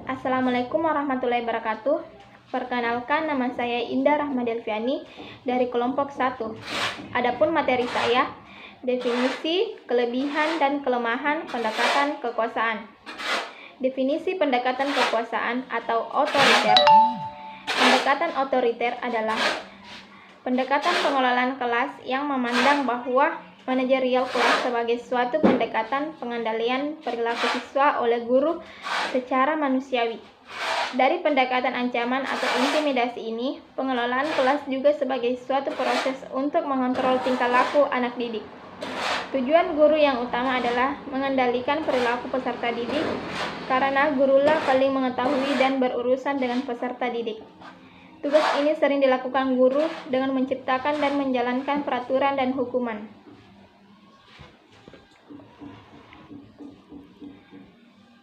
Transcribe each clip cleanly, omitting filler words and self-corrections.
Assalamualaikum warahmatullahi wabarakatuh. Perkenalkan, nama saya Indah Rahmadelviani dari kelompok 1. Adapun materi saya, definisi, kelebihan, dan kelemahan pendekatan kekuasaan. Definisi pendekatan kekuasaan atau otoriter. Pendekatan otoriter adalah pendekatan pengelolaan kelas yang memandang bahwa manajerial kelas sebagai suatu pendekatan pengendalian perilaku siswa oleh guru secara manusiawi. Dari pendekatan ancaman atau intimidasi ini, pengelolaan kelas juga sebagai suatu proses untuk mengontrol tingkah laku anak didik. Tujuan guru yang utama adalah mengendalikan perilaku peserta didik, karena gurulah paling mengetahui dan berurusan dengan peserta didik. Tugas ini sering dilakukan guru dengan menciptakan dan menjalankan peraturan dan hukuman.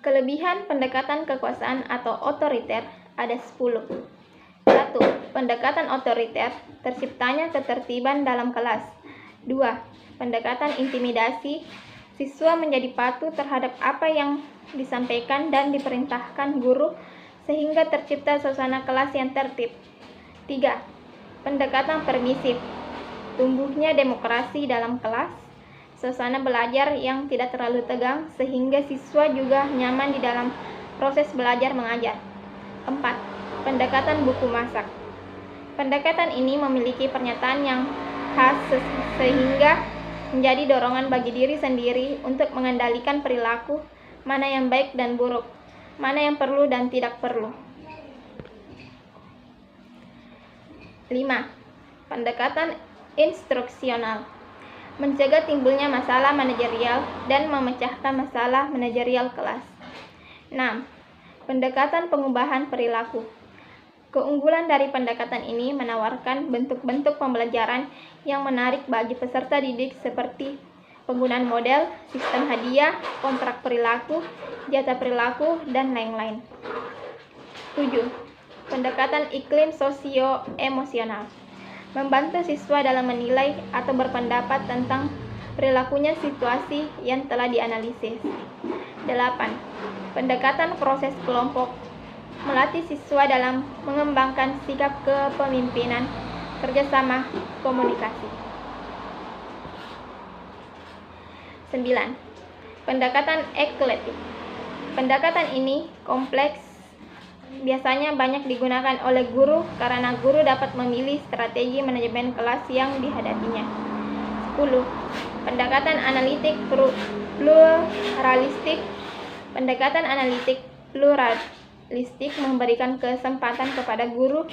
Kelebihan pendekatan kekuasaan atau otoriter ada 10. 1. Pendekatan otoriter, terciptanya ketertiban dalam kelas. 2. Pendekatan intimidasi, siswa menjadi patuh terhadap apa yang disampaikan dan diperintahkan guru sehingga tercipta suasana kelas yang tertib. 3. Pendekatan permisif, tumbuhnya demokrasi dalam kelas, suasana belajar yang tidak terlalu tegang sehingga siswa juga nyaman di dalam proses belajar mengajar. 4. Pendekatan buku masak. Pendekatan ini memiliki pernyataan yang khas sehingga menjadi dorongan bagi diri sendiri untuk mengendalikan perilaku, mana yang baik dan buruk, mana yang perlu dan tidak perlu. 5. Pendekatan instruksional, mencegah timbulnya masalah manajerial dan memecahkan masalah manajerial kelas. 6. Pendekatan pengubahan perilaku. Keunggulan dari pendekatan ini menawarkan bentuk-bentuk pembelajaran yang menarik bagi peserta didik seperti penggunaan model, sistem hadiah, kontrak perilaku, jatah perilaku, dan lain-lain. 7. Pendekatan iklim sosio-emosional, membantu siswa dalam menilai atau berpendapat tentang perilakunya situasi yang telah dianalisis. 8. Pendekatan proses kelompok, melatih siswa dalam mengembangkan sikap kepemimpinan, kerjasama, komunikasi. 9. Pendekatan eklektik. Pendekatan ini kompleks, biasanya banyak digunakan oleh guru karena guru dapat memilih strategi manajemen kelas yang dihadapinya. 10. Pendekatan analitik pluralistik. Pendekatan analitik pluralistik memberikan kesempatan kepada guru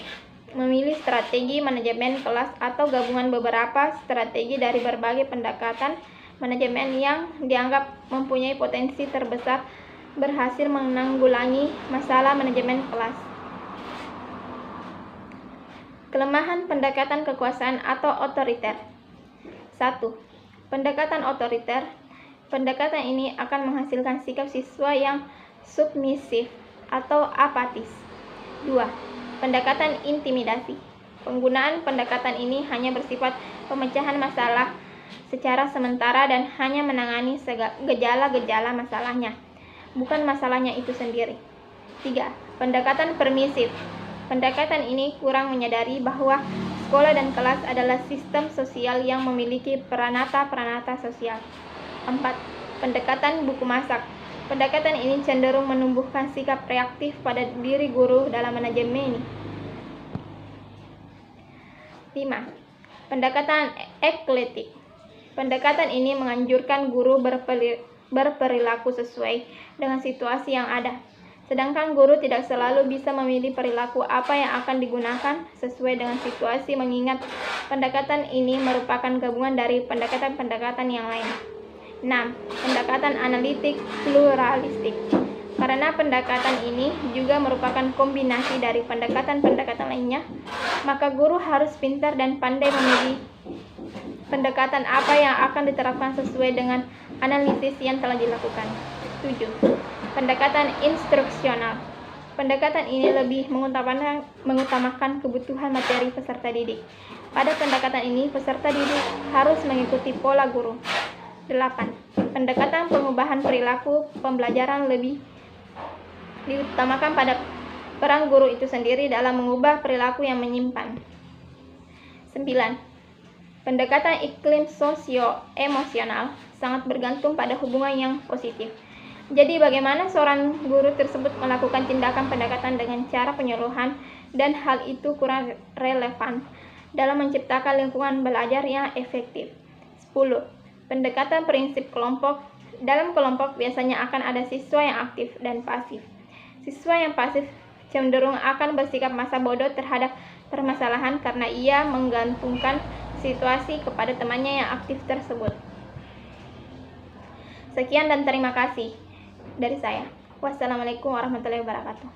memilih strategi manajemen kelas atau gabungan beberapa strategi dari berbagai pendekatan manajemen yang dianggap mempunyai potensi terbesar berhasil menanggulangi masalah manajemen kelas. Kelemahan pendekatan kekuasaan atau otoriter. 1. Pendekatan otoriter. Pendekatan ini akan menghasilkan sikap siswa yang submisif atau apatis. 2. Pendekatan intimidasi. Penggunaan pendekatan ini hanya bersifat pemecahan masalah secara sementara dan hanya menangani gejala-gejala masalahnya, bukan masalahnya itu sendiri. 3. Pendekatan permisif. Pendekatan ini kurang menyadari bahwa sekolah dan kelas adalah sistem sosial yang memiliki peranata-peranata sosial. 4. Pendekatan buku masak. Pendekatan ini cenderung menumbuhkan sikap reaktif pada diri guru dalam manajemen ini. 5. Pendekatan eklektik. Pendekatan ini menganjurkan guru berperilaku sesuai dengan situasi yang ada, sedangkan guru tidak selalu bisa memilih perilaku apa yang akan digunakan sesuai dengan situasi, mengingat pendekatan ini merupakan gabungan dari pendekatan-pendekatan yang lain. 6. Pendekatan analitik pluralistik. Karena pendekatan ini juga merupakan kombinasi dari pendekatan-pendekatan lainnya, maka guru harus pintar dan pandai memilih pendekatan apa yang akan diterapkan sesuai dengan analisis yang telah dilakukan. 7. Pendekatan instruksional. Pendekatan ini lebih mengutamakan kebutuhan materi peserta didik. Pada pendekatan ini, peserta didik harus mengikuti pola guru. 8. Pendekatan pengubahan perilaku pembelajaran diutamakan pada peran guru itu sendiri dalam mengubah perilaku yang menyimpan. 9. Pendekatan iklim sosio-emosional sangat bergantung pada hubungan yang positif. Jadi bagaimana seorang guru tersebut melakukan tindakan pendekatan dengan cara penyuluhan dan hal itu kurang relevan dalam menciptakan lingkungan belajar yang efektif. 10. Pendekatan prinsip kelompok. Dalam kelompok biasanya akan ada siswa yang aktif dan pasif. Siswa yang pasif cenderung akan bersikap masa bodoh terhadap permasalahan karena ia menggantungkan situasi kepada temannya yang aktif tersebut. Sekian dan terima kasih dari saya. Wassalamualaikum warahmatullahi wabarakatuh.